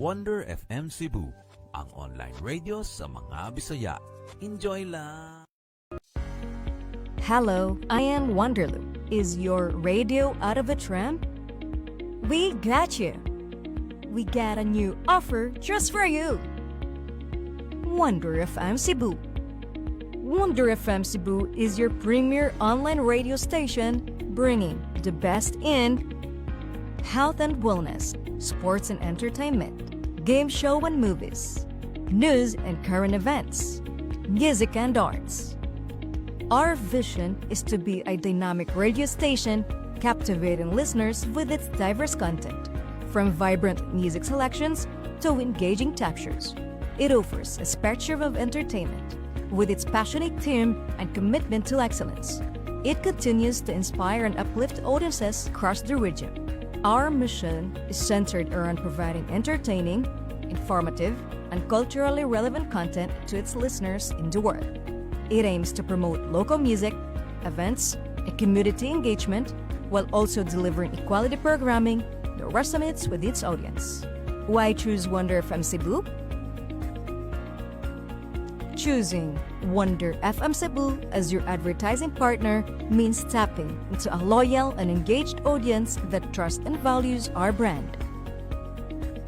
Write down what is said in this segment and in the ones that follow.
Wonder FM Cebu, ang online radio sa mga Bisaya. Enjoy lang! Hello, I am Wonderloop. Is your radio out of a tram? We got you. We got a new offer just for you. Wonder FM Cebu. Wonder FM Cebu is your premier online radio station bringing the best in health and wellness, sports and entertainment, game show and movies, news and current events, music and arts. Our vision is to be a dynamic radio station captivating listeners with its diverse content, from vibrant music selections to engaging talk shows. It offers a spectrum of entertainment with its passionate team and commitment to excellence. It continues to inspire and uplift audiences across the region. Our mission is centered around providing entertaining, informative, and culturally relevant content to its listeners in the world. It aims to promote local music, events, and community engagement while also delivering equality programming that resonates with its audience. Why choose Wonder FM Cebu? Choosing Wonder FM Cebu as your advertising partner means tapping into a loyal and engaged audience that trusts and values our brand.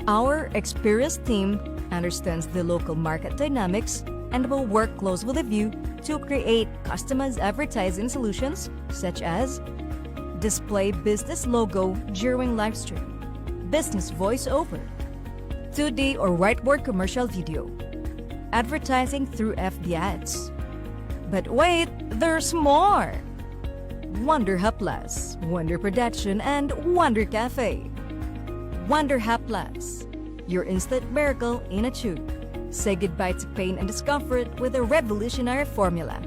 Our experienced team understands the local market dynamics and will work close with you to create customized advertising solutions such as display business logo during live stream, business voiceover, 2D or whiteboard commercial video, advertising through FB ads. But wait, there's more! Wonder Hub Plus, Wonder Production, and Wonder Cafe. Wonder Hub Plus, your instant miracle in a tube. Say goodbye to pain and discomfort with a revolutionary formula.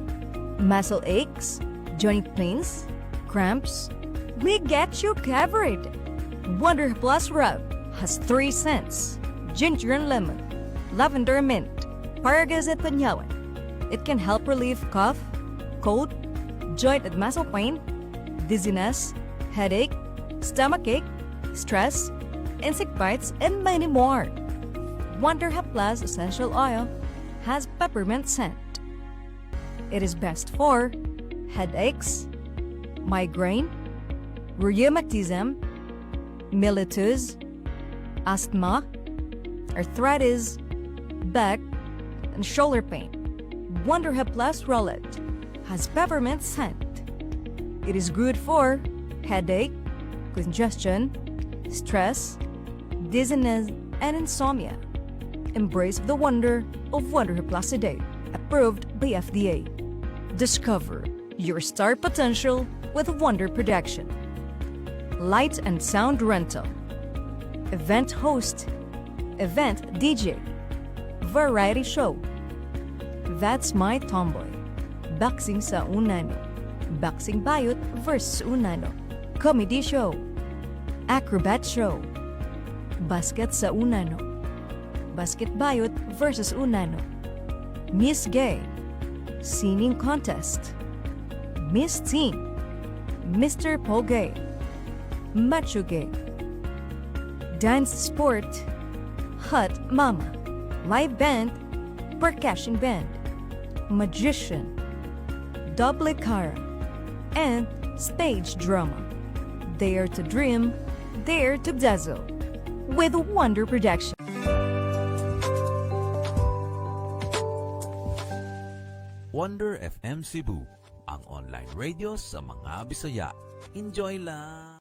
Muscle aches, joint pains, cramps, we get you covered. Wonder Plus Rub has 3 scents: ginger and lemon, lavender and mint, Paragas at Panyawan. It can help relieve cough, cold, joint and muscle pain, dizziness, headache, stomachache, stress, insect bites, and many more. Wonder Hub Plus Essential Oil has peppermint scent. It is best for headaches, migraine, rheumatism, mellitus, asthma, arthritis, back, and shoulder pain. Wonder Hub Plus Rollet has peppermint scent. It is good for headache, congestion, stress, dizziness, and insomnia. Embrace the wonder of Wonder Hub Plus today, approved by FDA. Discover your star potential with Wonder Production. Light and sound rental, event host, event DJ, variety show. That's My Tomboy. Boxing sa Unano. Boxing Bayot versus Unano. Comedy show. Acrobat show. Basket sa Unano. Basket Bayot versus Unano. Miss Gay. Singing contest. Miss Teen. Mr. Pogay. Macho Gay. Dance sport. Hot Mama. Live band. Percussion band. Magician, double cara, and stage drama. Dare to dream, dare to dazzle with Wonder Production. Wonder FM Cebu, ang online radio sa mga Bisaya. Enjoy lang!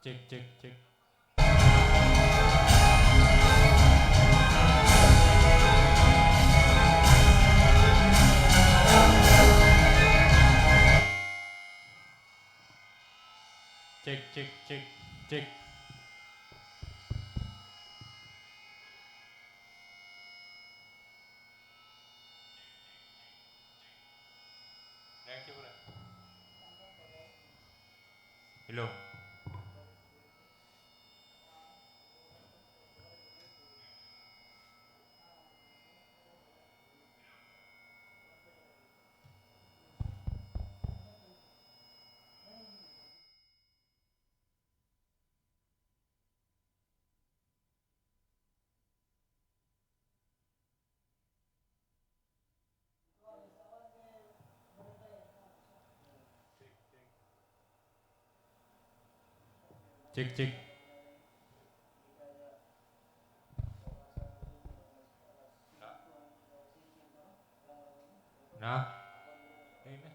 Cek cek cek. Cek cek cek cek. Reaksi kurang. Hello. Cek cek. Nah. Ini.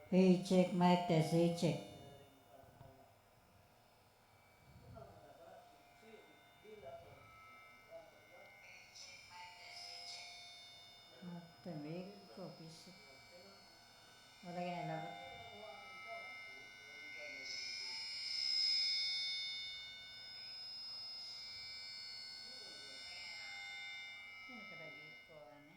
Hey, check mic test. Hey, check. Tamig ko bisa. Wala ka na dapat. Ano ka lagi ko ano?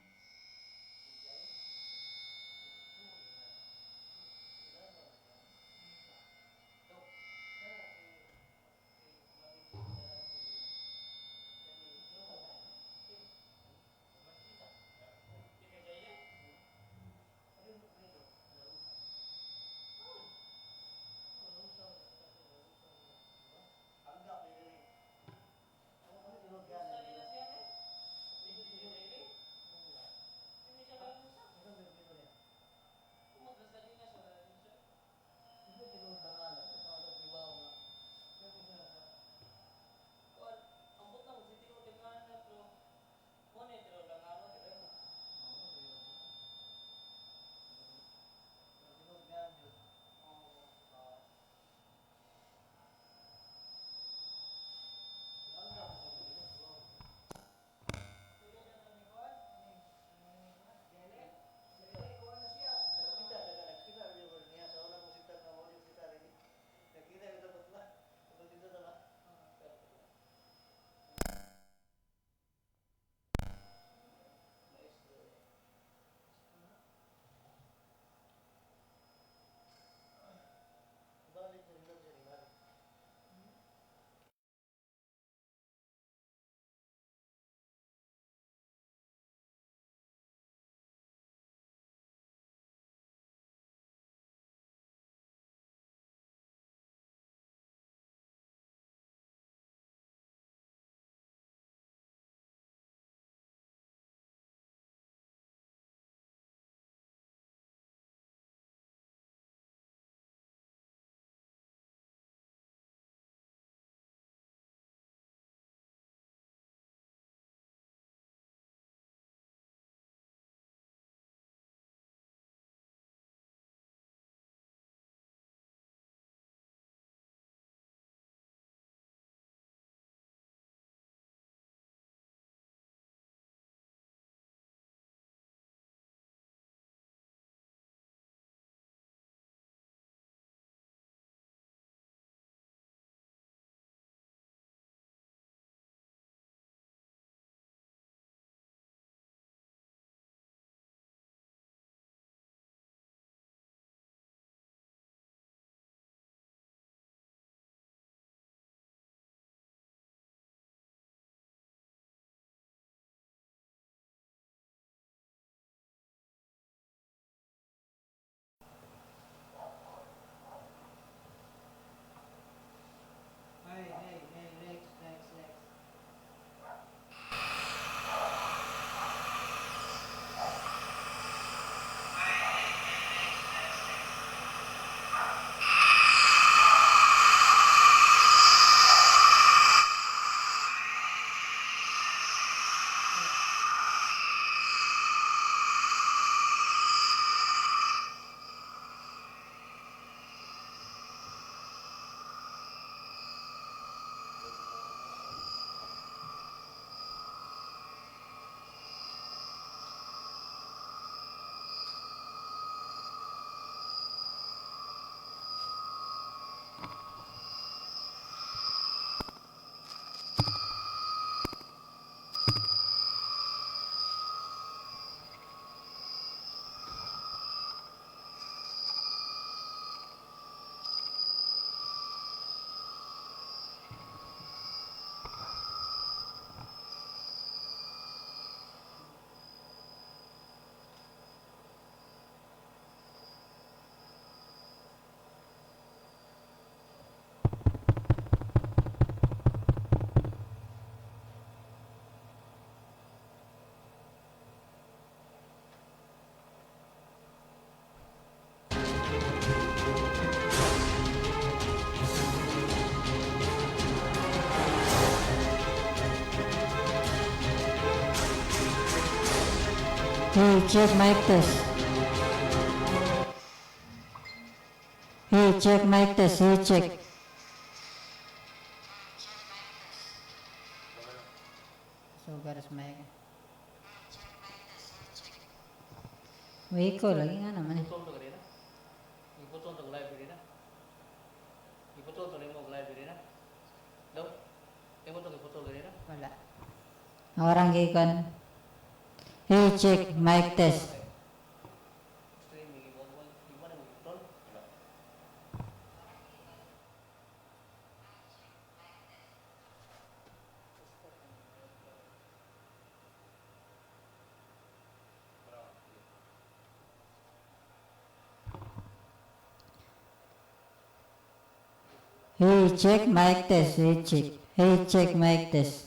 check mic test. Hey, check mic test. Hey, check. So, garas mic. Wiko lagi nga naman eh. Iputol to kanina? Iputol to live kanina? Iputol to mo live kanina? Daw? Iputol kanina? Wala. Orang gikon. Hey, check mic test. Streaming gimana mo iputol? Wala. Hey, check mic test. Hey, check. Hey, check mic test.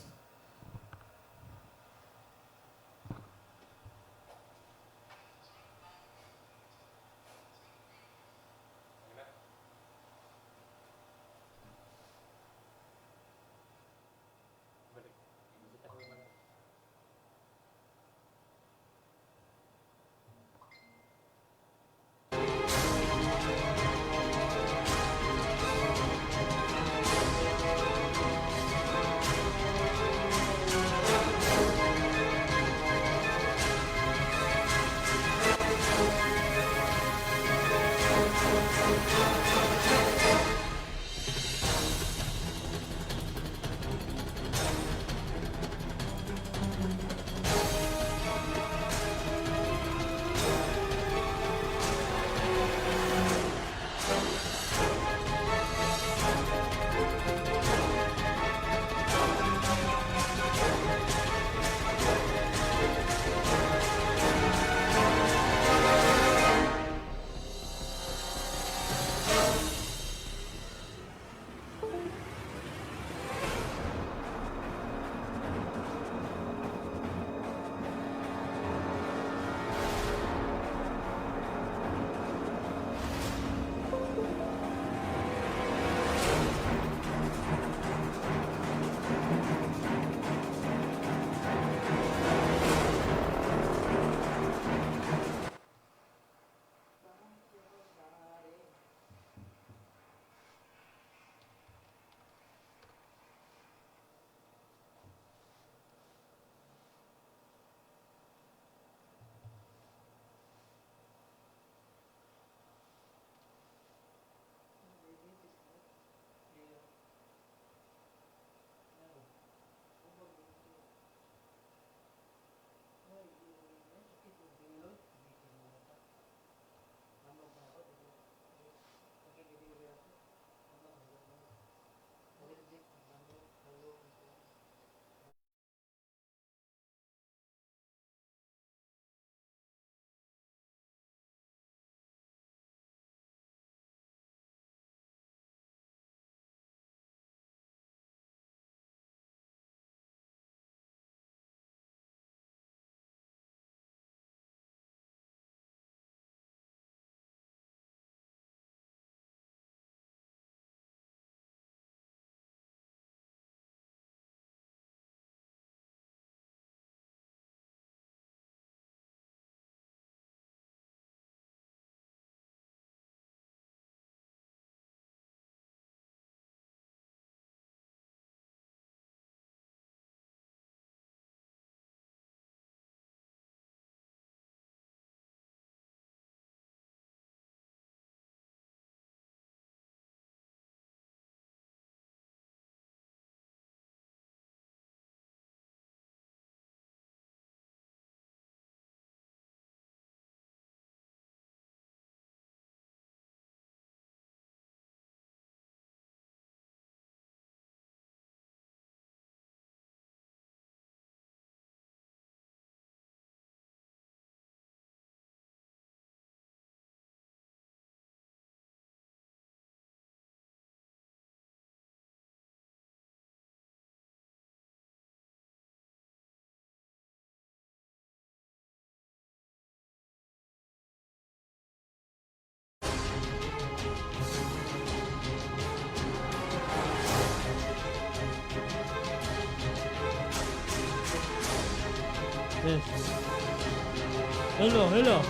Hello, hello.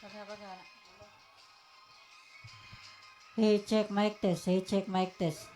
Pagkana. Hey, check mic test. Hey, check mic test.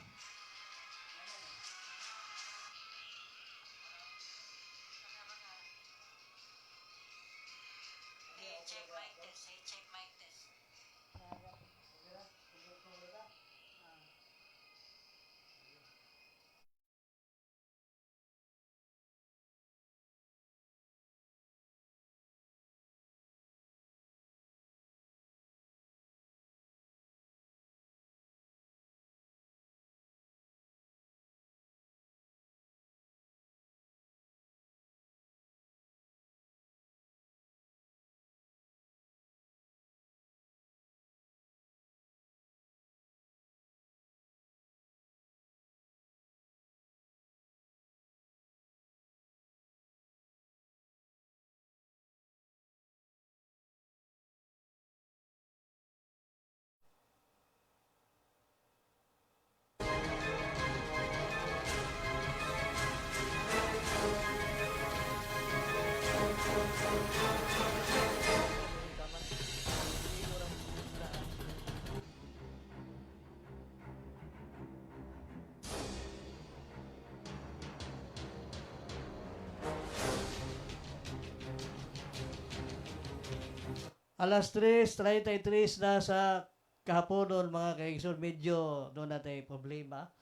Alas 3:33 na sa kahaponon mga kaigsoon, medyo doon natin problema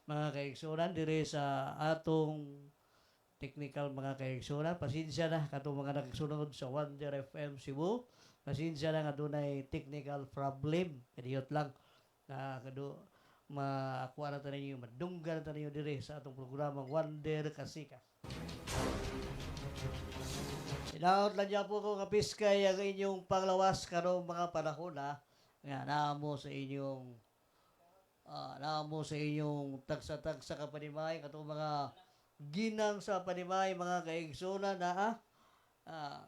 mga kaigsoon dire sa atong technical mga kaigsoon. Pasensya na katong mga nagsunod sa Wonder FM Cebu. Pasensya na nga dunay technical problem. Kadiyot lang na kado maakuha na tayo ninyo, madunggan na tayo dire sa atong programang Wonder Kasika. Sinaot lang dyan po ko kapiskay ang inyong panglawas karong mga panahon na nga naamo sa inyong tagsa-tagsa ka panimay katong mga ginang sa panimay mga kaigsunan na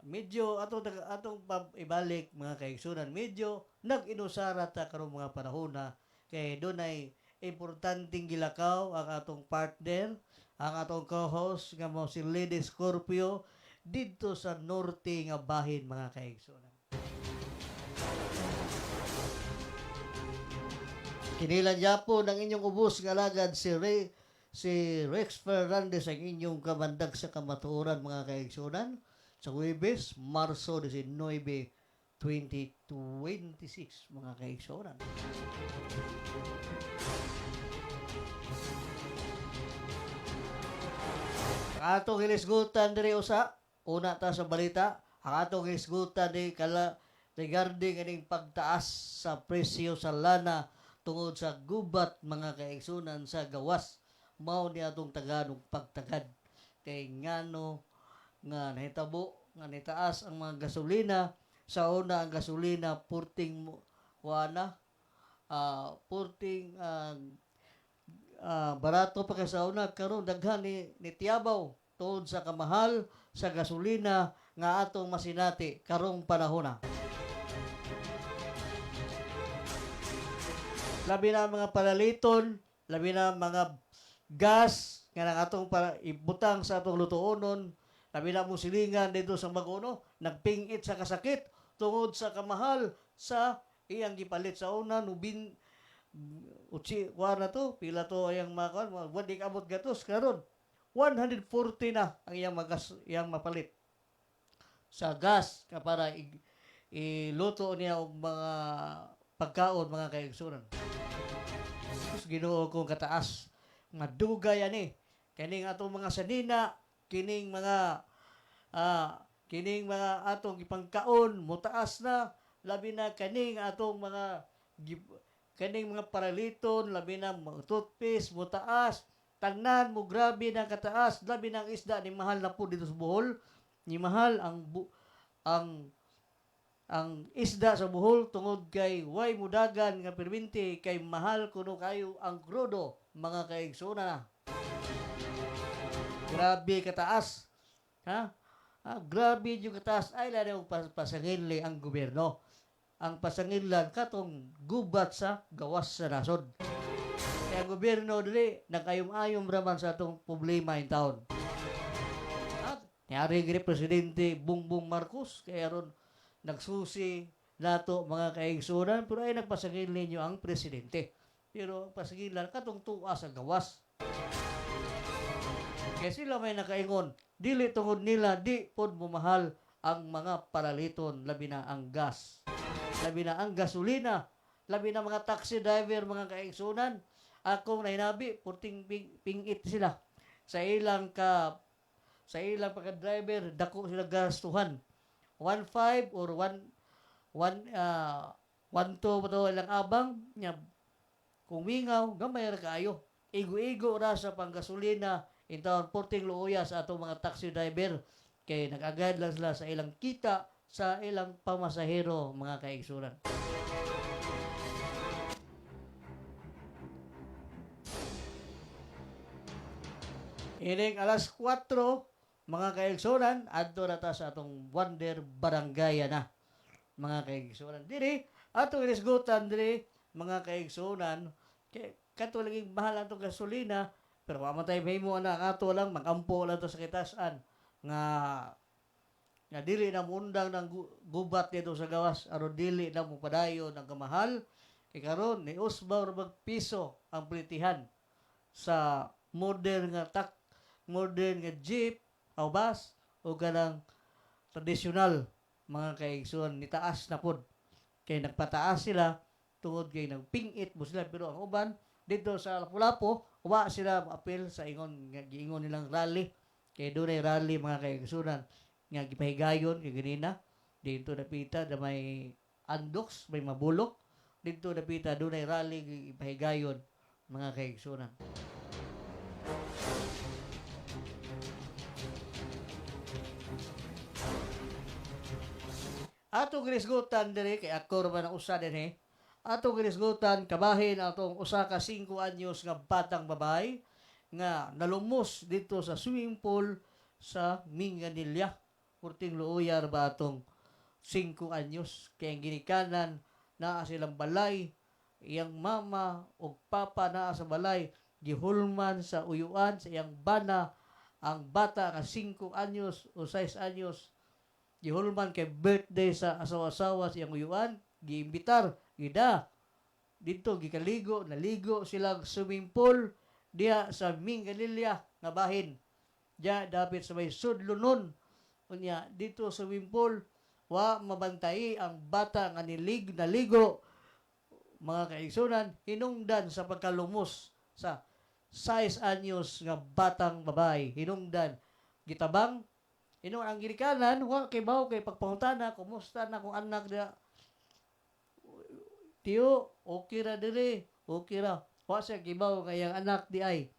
medyo atong ibalik mga kaigsunan medyo nag-inusara ta karong mga panahon na kay dunay importanteng gilakaw ang atong partner, ang atong co-host nga mo si Lady Scorpio dito sa norte nga bahin mga kaigsunan. Kinilan niya po ng inyong ubos nga lagad si Rex Fernandez ang inyong kamandag sa kamatuoran mga kaigsunan sa Huwebes, Marso 19, 2026 mga kaigsunan. Atong hilisgutan diri usa una ta sa balita, ang atong hilisgutan di kala regarding ining pagtaas sa presyo sa lana tungod sa gubat mga kaigsunan sa gawas. Mao ni atong taganong pagtagad kay ngano nga nahitabo nga nitaas ang mga gasolina. Sa una ang gasolina purting barato pa kay sa una karon daghan ni tiyabaw tungod sa kamahal sa gasolina nga atong masinati karong panahon na. Labi na mga palaliton, labi na mga gas nga nang atong para ibutang sa atong lutuonon, labi na mo silingan dito sa Maguno, nagpingit sa kasakit tungod sa kamahal sa iyang gipalit sa una nubin na to, pila to ayang mga wadi abot gatos karon 140 na ang iyang mapalit sa gas ka para iluto niya og mga pagkaon mga kaigsunan. Ginoo kong kataas nga dugay ani kining atong mga sanina, kining mga atong ipangkaon mutaas na, labi na kining atong mga paraliton, labi na toothpaste mutaas, tanan mo grabe na kataas, labi na ang isda ni mahal na po dito sa Bohol, ni mahal ang isda sa Bohol tungod kay way mudagan nga perminti kay mahal kuno kayo ang krudo mga kaigsunan na. Grabe kataas. Ha? Grabe yung kataas ay lalo pasanginli ang gobyerno. ang pasangilan katong gubat sa gawas sa nasod. Kaya gobyerno dili nagayom-ayom raman sa atong problema in town. At niyari gini Presidente Bongbong Marcos kaya ron nagsusi nato mga kaigsunan pero ay nagpasangil ninyo ang presidente. Pero pasagilan katong tuwa sa gawas. Kaya sila may nakaingon, dili tungod nila di pod mamahal ang mga paraliton, labi na ang gas, labi na ang gasolina, labi na mga taxi driver, mga kaigsunan. Akong nahinabi, puting pingit sila. Sa ilang pagka-driver, dako sila gastuhan. 1.5 or 1.2 pa to ilang abang, nya kung mingaw, gamay ra kaayo. Igo-igo ra sa panggasolina, intawon porting luoya sa atong mga taxi driver. Kay nag-agad lang sila sa ilang kita, sa ilang pamasahero, mga kaigsunan. Ining alas 4, mga kaigsunan, adto na ta sa atong Wonder Barangay na. Mga kaigsunan. Diri, atong inisgutan diri, mga kaigsunan, kato lagi mahal ang itong gasolina, pero mamatay mo na, kato lang, magampo lang to sa kitasan, nga dili na mundang ng gubat dito sa gawas, aron dili na mo padayon ng kamahal, kay karon ni usbaw mag piso ang plitihan sa modern nga jeep o bus o ganang tradisyonal, mga kaigsunan, nitaas na pod. Kay nagpataas sila tungod kay nagpingit mo sila, pero ang uban dito sa Lapu-Lapu wa sila apil sa giingon nilang rally. Kay doon ay rally, mga kaigsunan, nga gipahigayon kay ganina dito napita na may andoks, may mabulok dito napita doon ay rally gipahigayon, mga kaigsunan. Ato ginisgutan diri kay ako ra man usa dinhi. Ato ginisgutan kabahin atong usa ka 5 anyos nga batang babae nga nalumos dito sa swimming pool sa Minganilla. Kurting luuyar ba atong 5 anyos kay ginikanan naa silang balay, iyang mama o papa naa sa balay, gihulman sa uyuan sa iyang bana ang bata nga 5 anyos o 6 anyos. Gihulman kay birthday sa asawa-asawa sa iyang uyuan, giimbitar, gida. Dito gikaligo, naligo silang swimming pool diha sa Minganilla nga bahin. Diya dapit sa may sudlunon. Unya dito sa swimming pool wa mabantay ang bata nga naligo, mga kaigsunan, hinungdan sa pagkalumos sa 6 anyos nga batang babae. Hinungdan, gitabang. Inong ang ginikanan, wa kay bawo kay pagpangutana, kumusta na kung anak niya? Tiyo, okay ra diri, okay ra. Wa siya kibaw nga iyang anak di ay.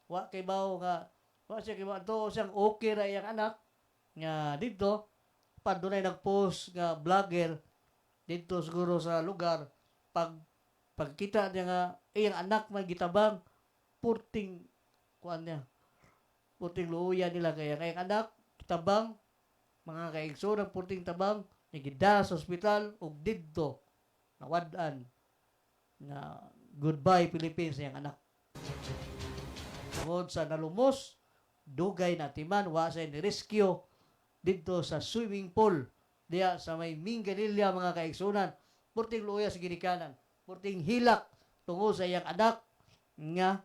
Wa kay bawo nga, wa siya kibaw to siyang okay ra iyang anak. Nga dito, padunay nag-post nga vlogger dito siguro sa lugar, pagkita niya nga iyang anak man gitabang, purting luya nila kaya kayang anak tabang, mga kaigsunan, purting tabang, nagida sa ospital, ug didto, nawadan, na goodbye Philippines yung anak. Tungod sa nalumos, dugay na timan, wa sa ni-rescue, didto sa swimming pool, diya sa may Minganilla, mga kaigsunan, purting luya sa ginikanan, purting hilak, tungod sa iyang anak, nga,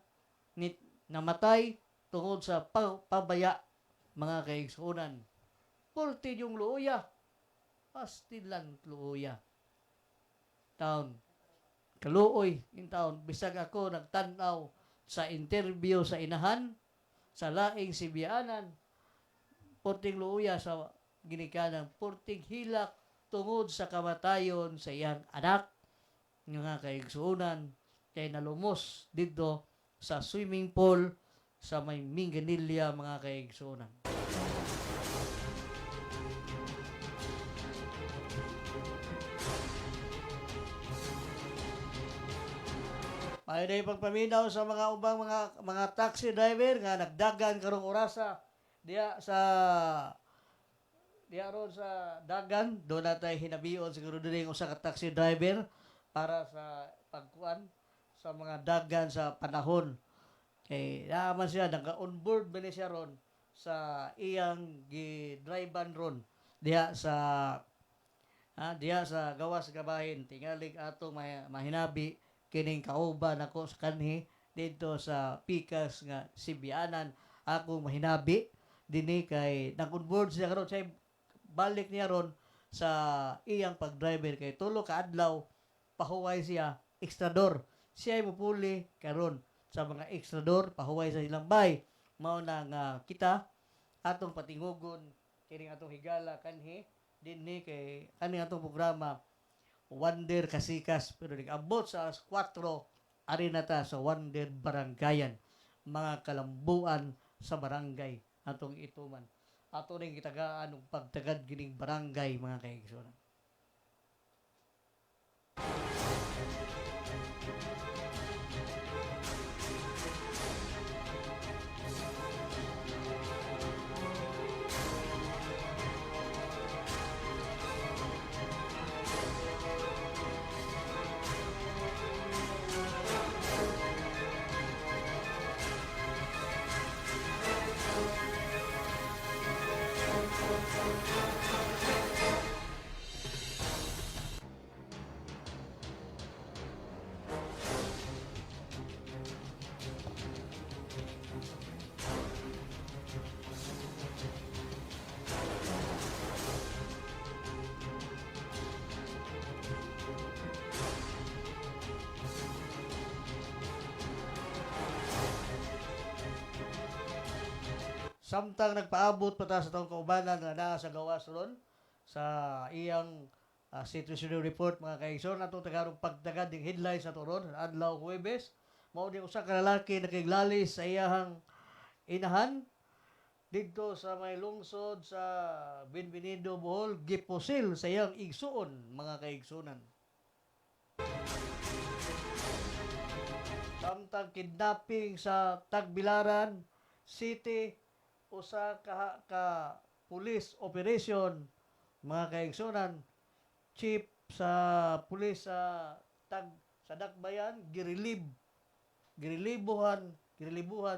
namatay, tungod sa pabaya, mga kaigsunan. Purti yung luya. Pastilan luya. Taon. Kaluoy. In taon. Bisag ako nagtanaw sa interview sa inahan, sa laing Sibianan. Purting luya sa ginikanan. Purting hilak tungod sa kamatayon sa iyang anak. Mga kaigsunan. Kay nalumos dito sa swimming pool sa may Minganilla, mga kaigsunan. May day pagpaminaw sa mga ubang mga taxi driver nga nagdagan karong orasa diya sa diya ron sa dagan, doon natin hinabiyon siguro din yung usa ka taxi driver para sa pagkuan sa mga dagan sa panahon. Kay naaman siya, naka-onboard ba ni siya ron sa iyang gi-drivean ron diha sa diha sa gawas gabahin tingalig ato mahinabi kining kauban ako sa kanhi dito sa Pikas nga Sibianan ako mahinabi dinhi kay nag-onboard siya karon siya balik niya ron sa iyang pag-driver kay tulo ka adlaw pahuway siya ekstrador siya ay mupuli karon sa mga ekstrador pahuway sa ilang bay mao na nga kita atong patingugon kining atong higala kanhi dinhi kay kaning atong programa Wonder Kasikas pero nag-abot sa 4 ari na ta sa Wonder Barangayan mga kalambuan sa barangay atong ituman ato ning gitagaan og pagtagad gining barangay mga kaigsoon. Samtang nagpaabot pa ta sa taong kaubanan nga naa sa gawas ron sa iyang situational report mga kaigsoon atong tagarong pagtagad ng headlines sa ron adlaw Huwebes mao ni usa ka lalaki nakiglalis sa iyang inahan didto sa may lungsod sa Bienvenido Bohol gipusil sa iyang igsuon mga kaigsunan. Samtang kidnapping sa Tagbilaran City usa ka police operation mga kaigsunan chief sa pulis sa Dakbayan girelibuhan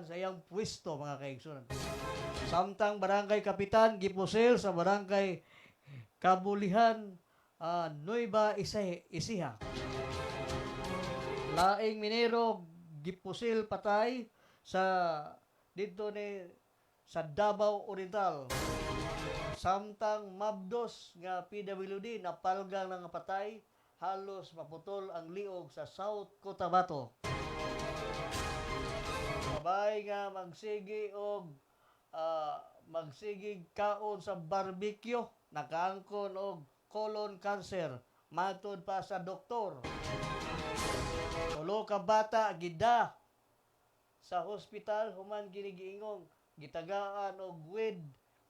sa iyang pwesto mga kaigsunan. Samtang barangay kapitan gipusil sa barangay Kabulihan Nueva Ecija. Laing minero gipusil patay sa dito ni sa Davao Oriental. Samtang mabdos nga PWD napalgang nga patay halos maputol ang liog sa South Cotabato. Sabay nga magsigi og magsigig kaon sa barbecue nakaangkon og colon cancer matod pa sa doktor. Tulo ka bata gida sa hospital human ginigiingong gitagaan og weed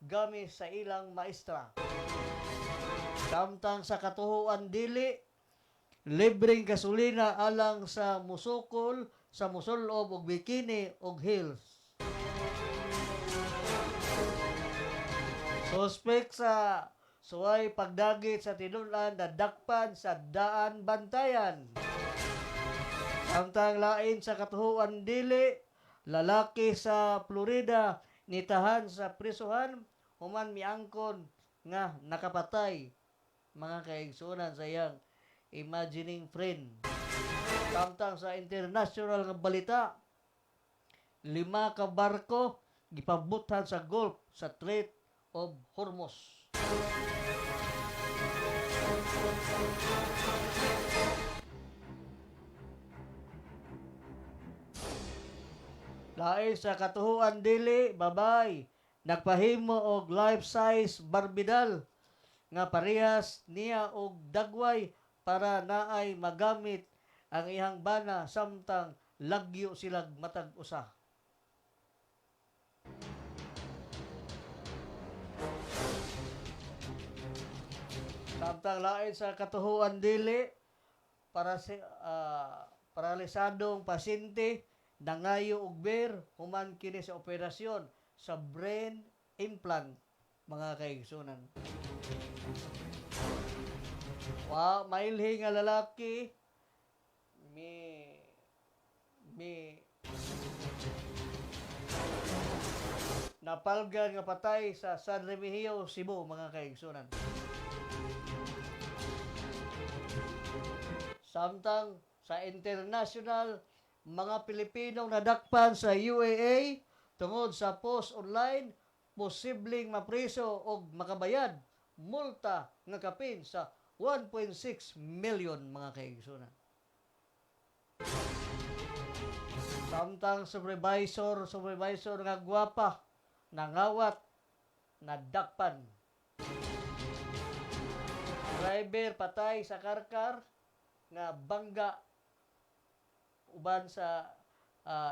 gamis sa ilang maestra. Samtang sa katuhuan dili libreng gasolina alang sa musukol sa musulob og bikini og heels. Suspect sa suway pagdagit sa tinulan na dakpan sa daan bantayan. Samtang lain sa katuhuan dili lalaki sa Florida nitahan sa prisuhan human miangkon nga nakapatay mga kaigsunan sa iyang imagining friend. Samtang sa international nga balita 5 ka barko gipabutan sa Gulf sa Strait of Hormuz. Lain sa katuhuan dili babay nagpahimo og life-size barbidal nga parehas niya og dagway para naay magamit ang iyang bana samtang lagyo silag matag usa. Samtang lain sa katuhuan dili para paralisadong pasyente nangayo og ber human kini sa operasyon sa brain implant mga kaigsunan. Mailhi nga lalaki mi napalgan nga patay sa San Remigio, Cebu, mga kaigsunan. Samtang sa international, mga Pilipinong nadakpan sa UAA tungod sa post online, posibleng mapriso o makabayad multa nga kapin sa 1.6 million, mga kaigsunan. Samtang supervisor nga gwapa, nangawat, nadakpan. Driver patay sa karkar, nga bangga, uban sa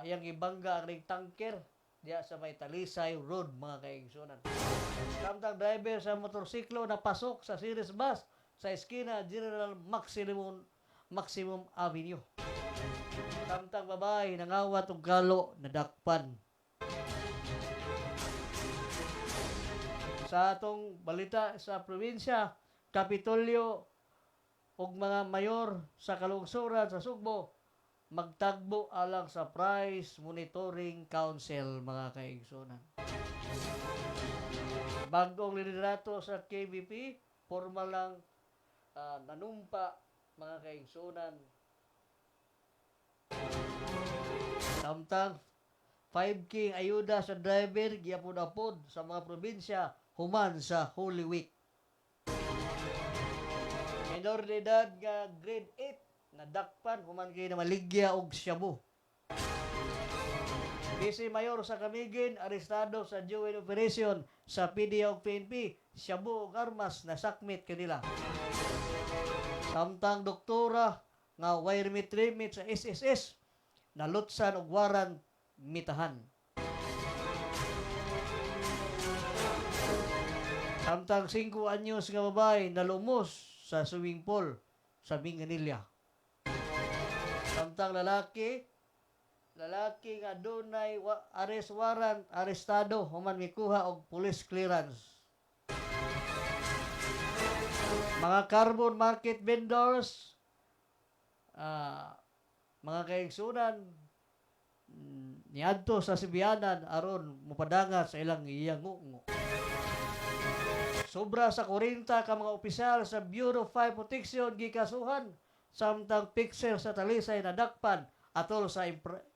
yang ibangga ang ring tanker, diya sa may Talisay Road, mga kaigsunan. Samtang driver sa motorsiklo napasok sa series bus sa eskina General Maximum Avenue. Samtang babae nangawat og galo, nadakpan. Sa atong balita sa probinsya, Kapitolyo ug mga mayor sa kalungsuran sa Sugbo magtagbo alang sa Price Monitoring Council, mga kaigsunan. Bagong liderato sa KBP, formal lang nanumpa, mga kaigsunan. Samtang 5K ayuda sa driver giapod-apod sa mga probinsya human sa Holy Week. Minor de edad nga grade 8 nadakpan human kay na maligya og shabu. Vice Mayor sa Camiguin arestado sa joint operation sa PDEA ug PNP, shabu ug armas na sakmit kanila. Samtang doktora nga way remit sa SSS nalutsan og waran mitahan. Samtang 5 anyos nga babae nalumos sa swimming pool sa Minganilla. Samtang lalaki nga dunay arrest warrant, arestado human mikuha og police clearance. Mga carbon market vendors, mga kaigsunan, niadto sa Sibianan aron mupadangat sa ilang iyangungo. Sobra sa 40 ka mga opisyal sa Bureau of Fire Protection gikasuhan, samtang pixel sa Talisay nadakpan atol sa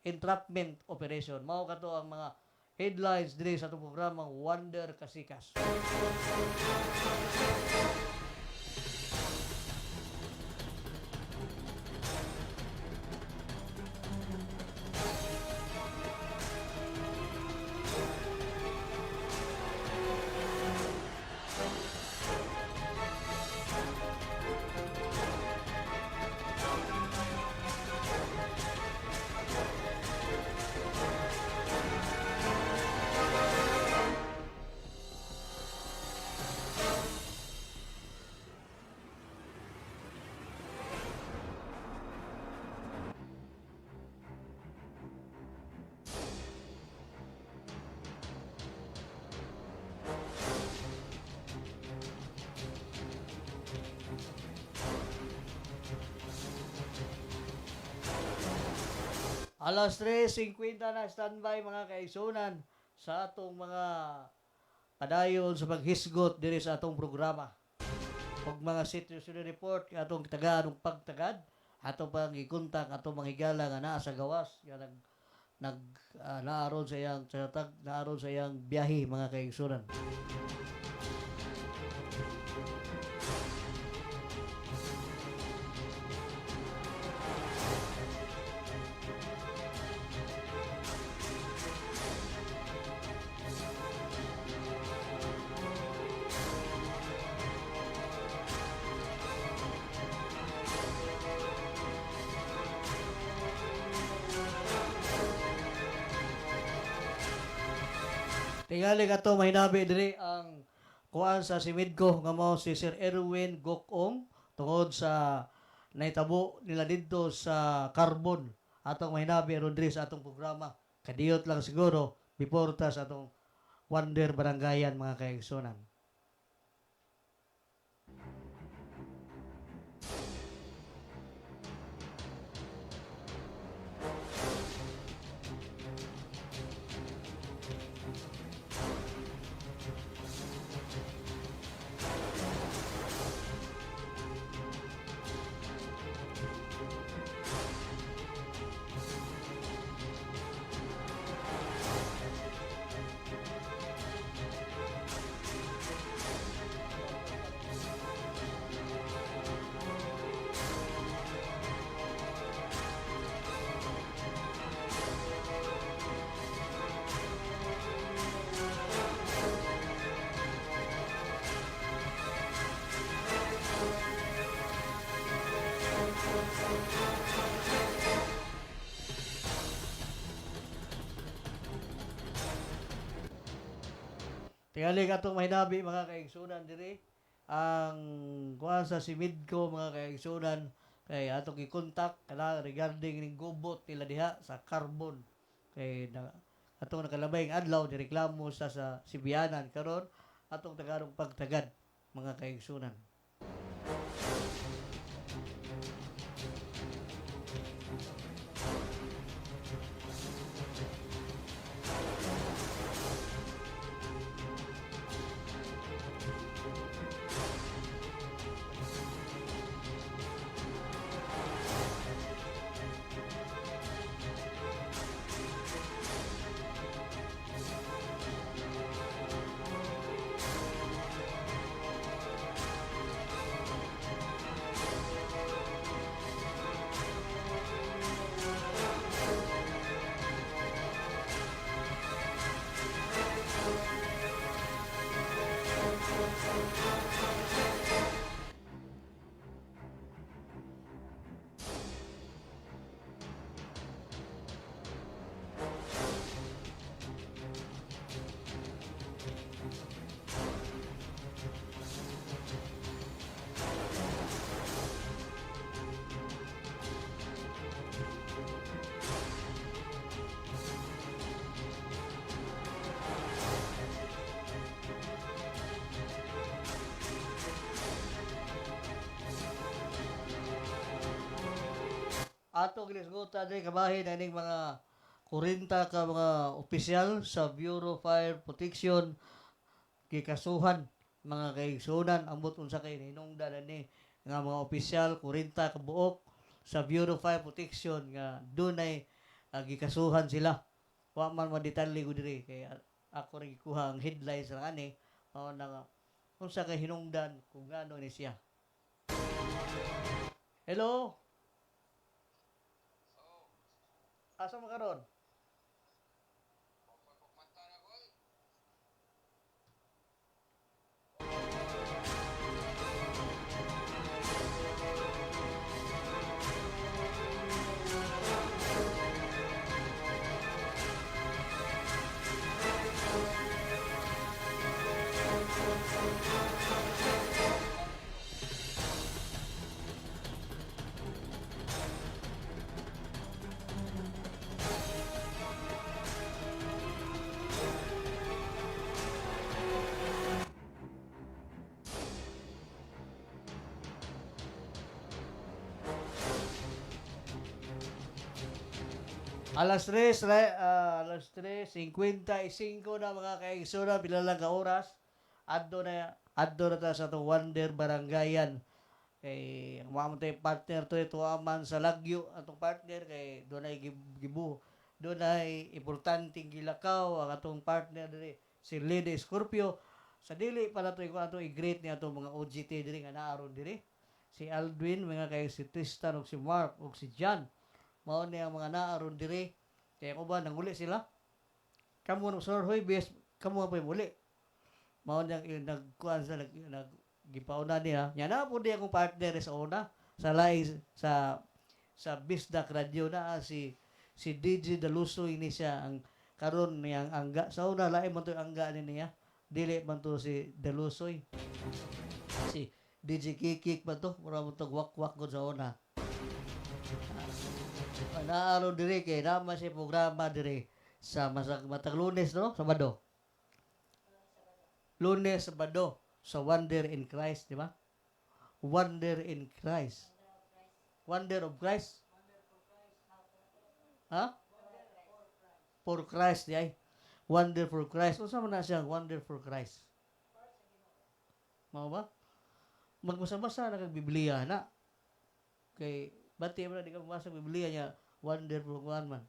entrapment operation. Mao kato ang mga headlines diri sa itong programang Wonder Kasikas. Alas 3:50 na standby, mga kaigsunan, sa atong mga padayon sa paghisgot diri sa atong programa. Ug mga situation report atong tagaan og pagtagad, atong pang ikontak atong mga higala nga naa sa gawas nga naaron sa iyang biyahe, mga kaigsunan. Tingali ka to mahinabi diri ang kuan sa Simidco nga mao si Sir Erwin Gokong tungod sa naitabo nila didto sa carbon. Atong mahinabi aron diri sa atong programa. Kadiyot lang siguro biporta sa atong Wonder Barangayan, mga kaigsunan. Kaya atong mahinabi mga kaigsunan diri ang kuan sa Simidco mga kaigsunan kay atong i-contact kana regarding ning gubot nila diha sa carbon kay atong nakalabay ang adlaw ni reklamo sa Sibianan karon atong tagarong pagtagad mga kaigsunan. Ato ginisgutan din kabahin na ning mga 40 ka mga opisyal sa Bureau of Fire Protection gikasuhan mga kaigsunan ambot unsa kay hinungdan ani nga mga opisyal 40 ka buok sa Bureau of Fire Protection nga dunay gikasuhan sila. Wa man madetalye ko diri kay ako rin gikuha ang headlines ra ani mao na nga unsa kay hinungdan kung ngano ni siya. Hello. Asa mo karon? Alas 3:55 na mga kaigsunan pila lang ka oras. Adto na ta sa to Wonder Barangayan. Kay ang mga tay partner to ito aman sa Lagyo atong partner kay dunay gibu. Dunay importanteng gilakaw ang atong partner diri si Lady Scorpio. Sa dili pa nato ato i-greet ni atong mga OGT diri nga naaron diri. Si Aldwin, mga kay si Tristan ug si Mark ug si John. Mao ni ang mga naaron diri kaya ko ba nanguli sila kamo no sir hoy bes kamo pa muli mao nang nagkuan sa naggipauna niya nya na po di akong partner sa una sa live sa Bisdak Radio na si DJ Daluso ini siya ang karon niyang angga sa una lain man to angga ni niya dili man to si Dalusoy si DJ Kikik ba to mura mo to wak-wak ko sa una. Naaro diri kay naman si programa diri sa matag Lunes no Sabado. Lunes Sabado sa Wonder in Christ, di ba? Wonder in Christ. Wonder of Christ. Ha? For Christ, di ay. Wonder for Christ. Unsa man na siya Wonder for Christ? Mao ba? Magbasa-basa na kag Biblia na. Kay bati mo na di ka magbasa ng Biblia niya wonderful one man.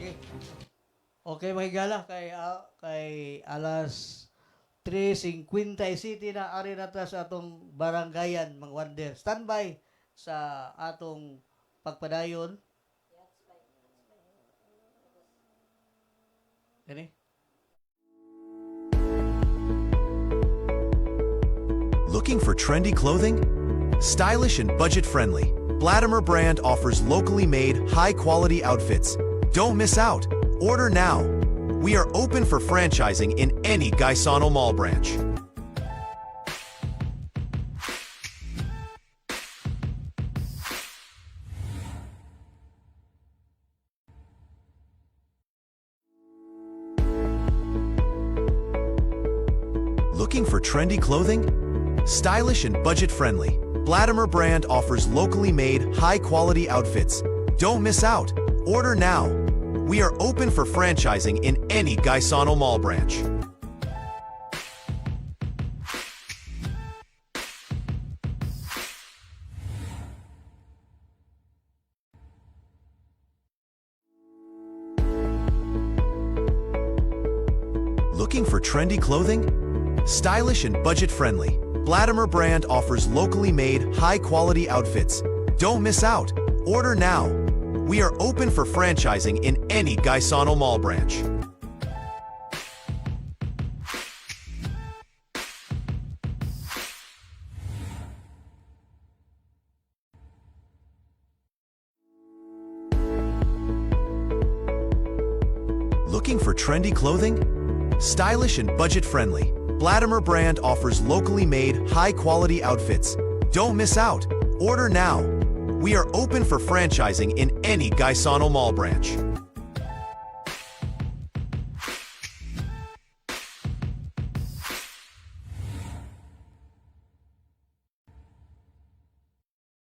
Okay. Okay, mga higala, kay alas 3:50 na ari na ta sa atong barangayan, mga wonder. Standby sa atong pagpadayon. Gani? Looking for trendy clothing? Stylish and budget-friendly, Blatimer brand offers locally made, high-quality outfits. Don't miss out. Order now. We are open for franchising in any Gaisano Mall branch. Looking for trendy clothing? Stylish and budget-friendly, Blatimer brand offers locally made, high-quality outfits. Don't miss out. Order now. We are open for franchising in any Gaisano Mall branch. Looking for trendy clothing? Stylish and budget-friendly, Blatimer brand offers locally made, high-quality outfits. Don't miss out. Order now. We are open for franchising in any Gaisano Mall branch. Looking for trendy clothing? Stylish and budget-friendly, Blatimer brand offers locally made, high-quality outfits. Don't miss out. Order now. We are open for franchising in any Gaisano Mall branch.